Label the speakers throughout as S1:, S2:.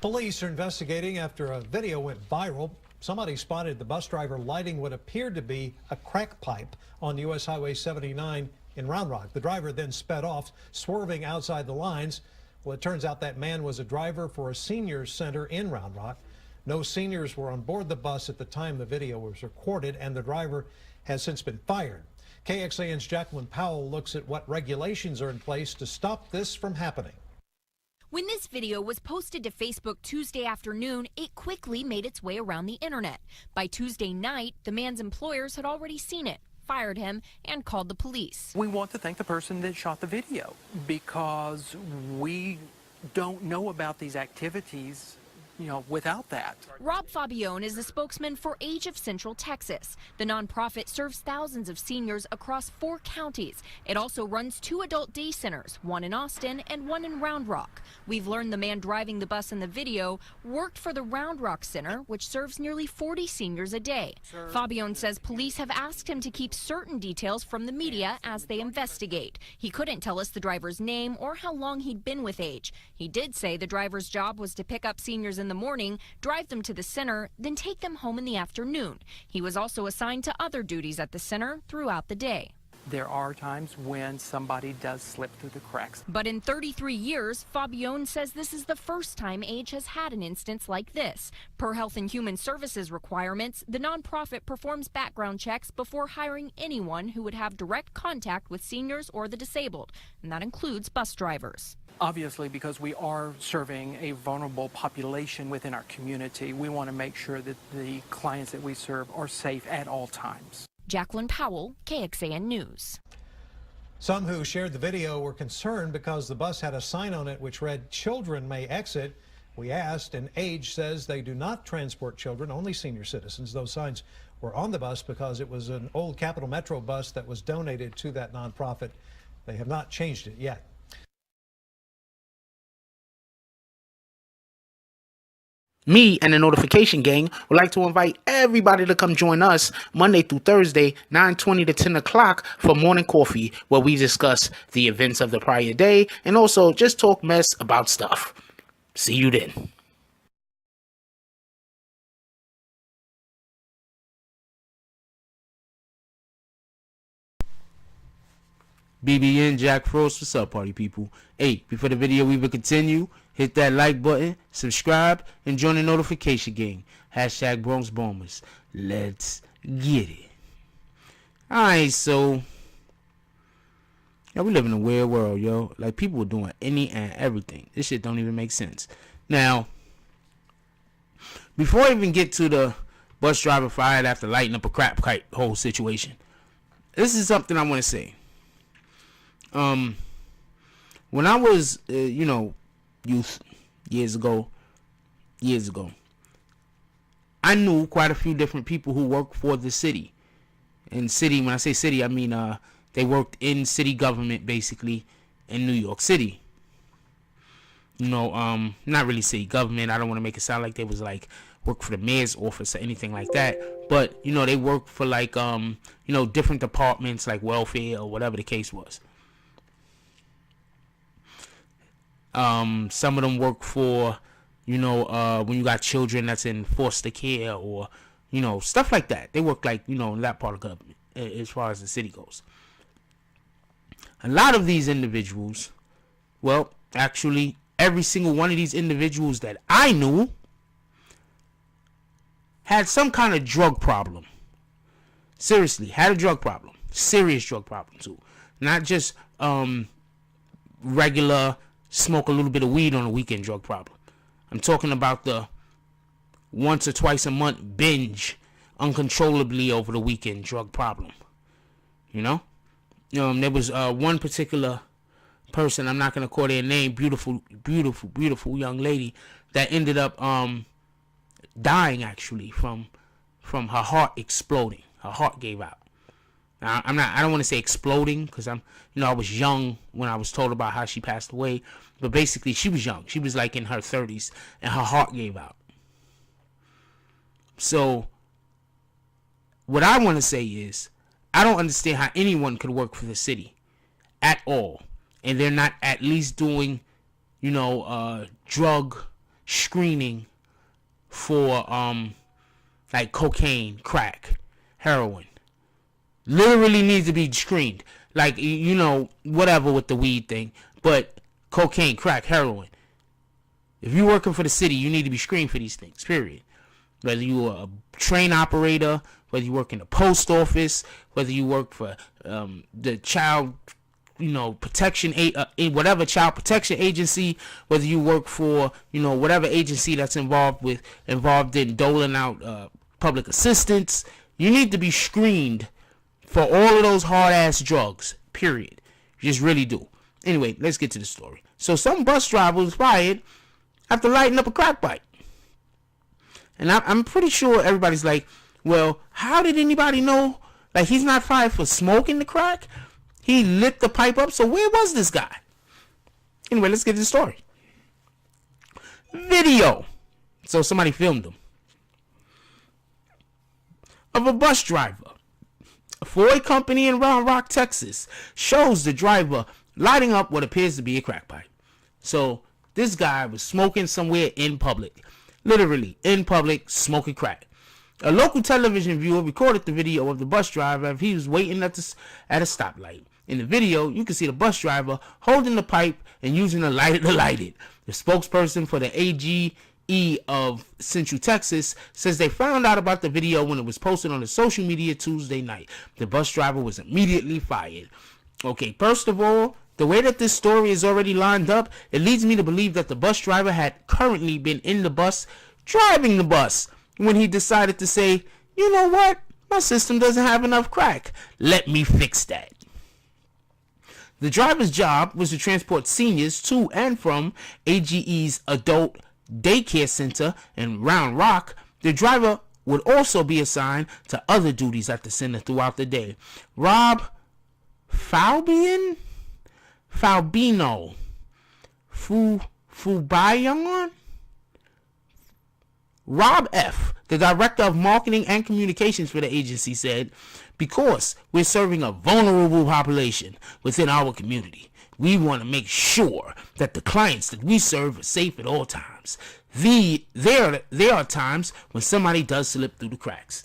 S1: Police are investigating after a video went viral. Somebody spotted the bus driver lighting what appeared to be a crack pipe on U.S. Highway 79 in Round Rock. The driver then sped off, swerving outside the lines. Well, it turns out that man was a driver for a seniors center in Round Rock. No seniors were on board the bus at the time the video was recorded, and the driver has since been fired. KXAN's Jacqueline Powell looks at what regulations are in place to stop this from happening.
S2: When this video was posted to Facebook Tuesday afternoon, it quickly made its way around the internet. By Tuesday night, the man's employers had already seen it, fired him, and called the police.
S3: We want to thank the person that shot the video because we don't know about these activities, without that.
S2: Rob Fabione is the spokesman for Age of Central Texas. The nonprofit serves thousands of seniors across 4 counties. It also runs 2 adult day centers, one in Austin and one in Round Rock. We've learned the man driving the bus in the video worked for the Round Rock Center, which serves nearly 40 seniors a day. Fabione says police have asked him to keep certain details from the media as they investigate. He couldn't tell us the driver's name or how long he'd been with Age. He did say the driver's job was to pick up seniors in the morning, drive them to the center, then take them home in the afternoon. He was also assigned to other duties at the center throughout the day.
S3: There are times when somebody does slip through the cracks.
S2: But in 33 years, Fabione says this is the first time Age has had an instance like this. Per Health and Human Services requirements, the nonprofit performs background checks before hiring anyone who would have direct contact with seniors or the disabled, and that includes bus drivers.
S3: Obviously, because we are serving a vulnerable population within our community, we want to make sure that the clients that we serve are safe at all times.
S2: Jacqueline Powell, KXAN News.
S1: Some who shared the video were concerned because the bus had a sign on it which read, "Children may exit." We asked, and Age says they do not transport children, only senior citizens. Those signs were on the bus because it was an old Capital Metro bus that was donated to that nonprofit. They have not changed it yet.
S4: Me and the Notification Gang would like to invite everybody to come join us Monday through Thursday, 9:20 to 10 o'clock for morning coffee, where we discuss the events of the prior day and also just talk mess about stuff. See you then.
S5: BBN Jack Frost, what's up, party people? Hey, before the video even continue, hit that like button, subscribe, and join the Notification Gang. Hashtag Bronx Bombers. Let's get it. Alright, so we live in a weird world, yo. Like, people are doing any and everything. This shit don't even make sense. Now, before I even get to the bus driver fired after lighting up a crap kite whole situation, this is something I want to say. When I was, youth, years ago, I knew quite a few different people who work for the city. And city, when I say city, I mean, they worked in city government, basically, in New York City. Not really city government. I don't want to make it sound like they was, like, work for the mayor's office or anything like that. But, they work for, like, different departments, like welfare or whatever the case was. Some of them work for, when you got children that's in foster care or, stuff like that. They work like, in that part of government as far as the city goes. A lot of these individuals, well, actually, every single one of these individuals that I knew had some kind of drug problem. Seriously, had a drug problem. Serious drug problem, too. Not just regular smoke a little bit of weed on a weekend drug problem. I'm talking about the once or twice a month binge uncontrollably over the weekend drug problem. There was one particular person, I'm not going to call their name, beautiful young lady that ended up dying actually from her heart exploding. Her heart gave out. Now, I don't want to say exploding because I was young when I was told about how she passed away, but basically she was young. She was like in her 30s and her heart gave out. So what I want to say is I don't understand how anyone could work for the city at all and they're not at least doing, drug screening for like cocaine, crack, heroin. Literally needs to be screened. Like, you know, whatever with the weed thing. But cocaine, crack, heroin. If you're working for the city, you need to be screened for these things, period. Whether you are a train operator, whether you work in the post office, whether you work for the child, you know, protection, whatever child protection agency, whether you work for, you know, whatever agency that's involved in doling out public assistance, you need to be screened for all of those hard ass drugs, period. You just really do. Anyway, let's get to the story. So some bus driver was fired after lighting up a crack pipe. And I'm pretty sure everybody's like, well, how did anybody know? Like, he's not fired for smoking the crack. He lit the pipe up. So where was this guy? Anyway, let's get to the story. Video. So somebody filmed him. Of a bus driver for a company in Round Rock, Texas, shows the driver lighting up what appears to be a crack pipe. So this guy was smoking somewhere in public. Literally, in public, smoking crack. A local television viewer recorded the video of the bus driver as he was waiting at a stoplight. In the video, you can see the bus driver holding the pipe and using a lighter to light it. The spokesperson for the AGE of Central Texas says they found out about the video when it was posted on the social media Tuesday night. The bus driver was immediately fired. Okay, first of all, the way that this story is already lined up, it leads me to believe that the bus driver had currently been in the bus, driving the bus, when he decided to say, you know what, my system doesn't have enough crack. Let me fix that. The driver's job was to transport seniors to and from AGE's adult daycare center in Round Rock. The driver would also be assigned to other duties at the center throughout the day. Rob Falbino Fubayon? Rob F., the director of marketing and communications for the agency, said, because we're serving a vulnerable population within our community, we want to make sure that the clients that we serve are safe at all times. There are times when somebody does slip through the cracks.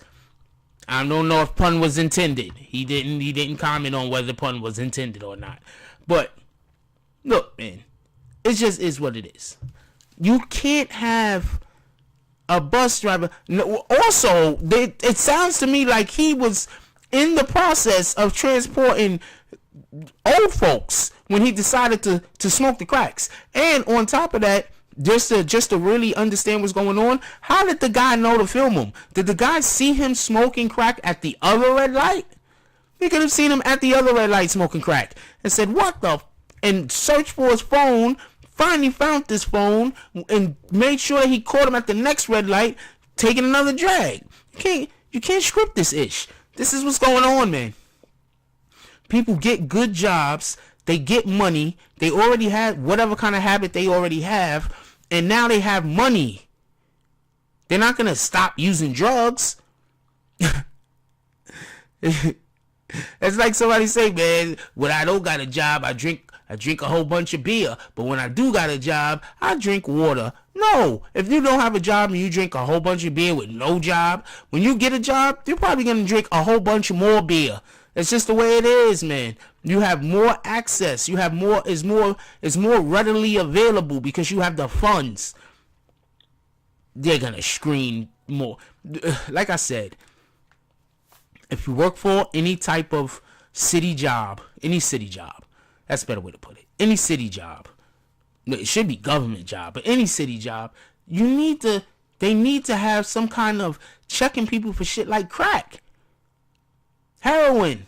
S5: I don't know if pun was intended. He didn't comment on whether the pun was intended or not. But look, man, it just is what it is. You can't have a bus driver. Also, it sounds to me like he was in the process of transporting old folks when he decided to smoke the cracks. And on top of that, just to really understand what's going on, how did the guy know to film him? Did the guy see him smoking crack at the other red light? He could have seen him at the other red light smoking crack and said, what the and searched for his phone, finally found this phone and made sure he caught him at the next red light taking another drag. You can't script this ish. This is what's going on, man. People get good jobs, they get money, they already have whatever kind of habit they already have, and now they have money. They're not gonna stop using drugs. It's like somebody say, man, when I don't got a job, I drink a whole bunch of beer. But when I do got a job, I drink water. No, if you don't have a job and you drink a whole bunch of beer with no job, when you get a job, you're probably going to drink a whole bunch of more beer. It's just the way it is, man. You have more access. You have more, is more readily available because you have the funds. They're going to screen more. Like I said, if you work for any type of city job, that's a better way to put it. Any city job, it should be government job, but any city job, they need to have some kind of checking people for shit like crack, heroin,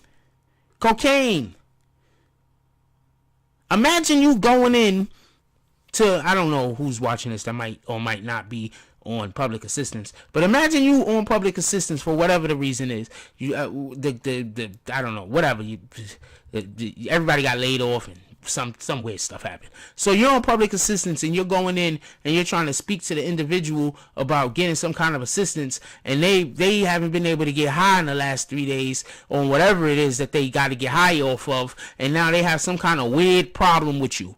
S5: cocaine. Imagine you going in to, I don't know who's watching this that might or might not be on public assistance, but imagine you on public assistance for whatever the reason is. You I don't know, whatever. Everybody got laid off and some weird stuff happened. So you're on public assistance and you're going in and you're trying to speak to the individual about getting some kind of assistance, and they haven't been able to get high in the last 3 days on whatever it is that they got to get high off of, and now they have some kind of weird problem with you.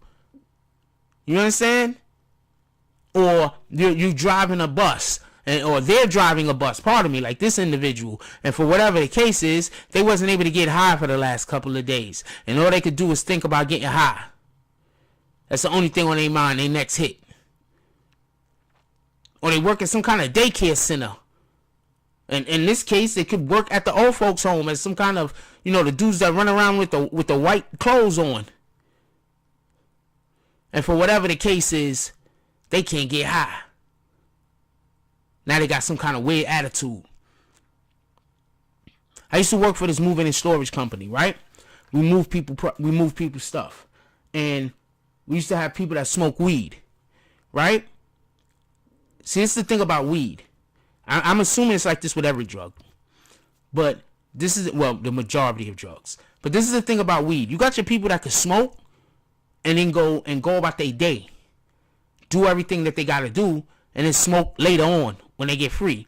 S5: You understand? or you driving a bus, or they're driving a bus, pardon me, like this individual, and for whatever the case is, they wasn't able to get high for the last couple of days, and all they could do is think about getting high. That's the only thing on their mind, their next hit. Or they work at some kind of daycare center. And in this case, they could work at the old folks home as some kind of, the dudes that run around with the white clothes on. And for whatever the case is, they can't get high. Now they got some kind of weird attitude. I used to work for this moving and storage company, right? We move people's stuff. And we used to have people that smoke weed, right? See, this is the thing about weed. I'm assuming it's like this with every drug. But this is, the majority of drugs. But this is the thing about weed. You got your people that can smoke and then go about their day. Do everything that they got to do and then smoke later on when they get free.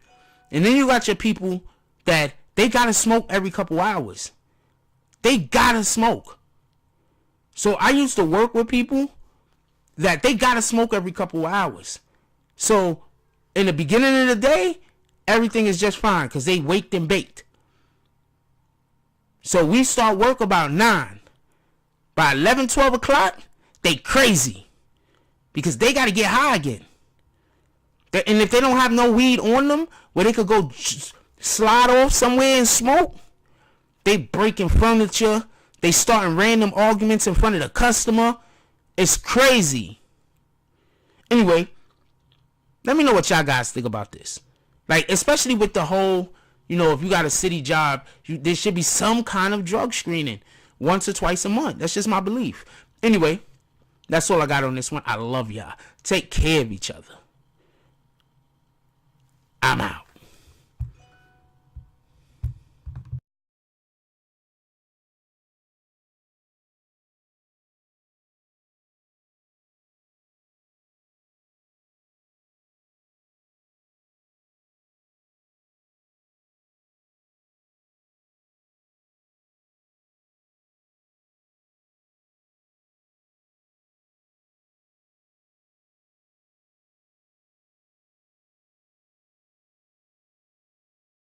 S5: And then you got your people that they got to smoke every couple hours. They got to smoke. So I used to work with people that they got to smoke every couple hours. So in the beginning of the day, everything is just fine because they waked and baked. So we start work about 9. By 11, 12 o'clock, they crazy because they got to get high again. And if they don't have no weed on them where they could go slide off somewhere and smoke, they breaking furniture. They starting random arguments in front of the customer. It's crazy. Anyway, let me know what y'all guys think about this. Like, especially with the whole, if you got a city job, there should be some kind of drug screening once or twice a month. That's just my belief. Anyway, that's all I got on this one. I love y'all. Take care of each other. I'm out.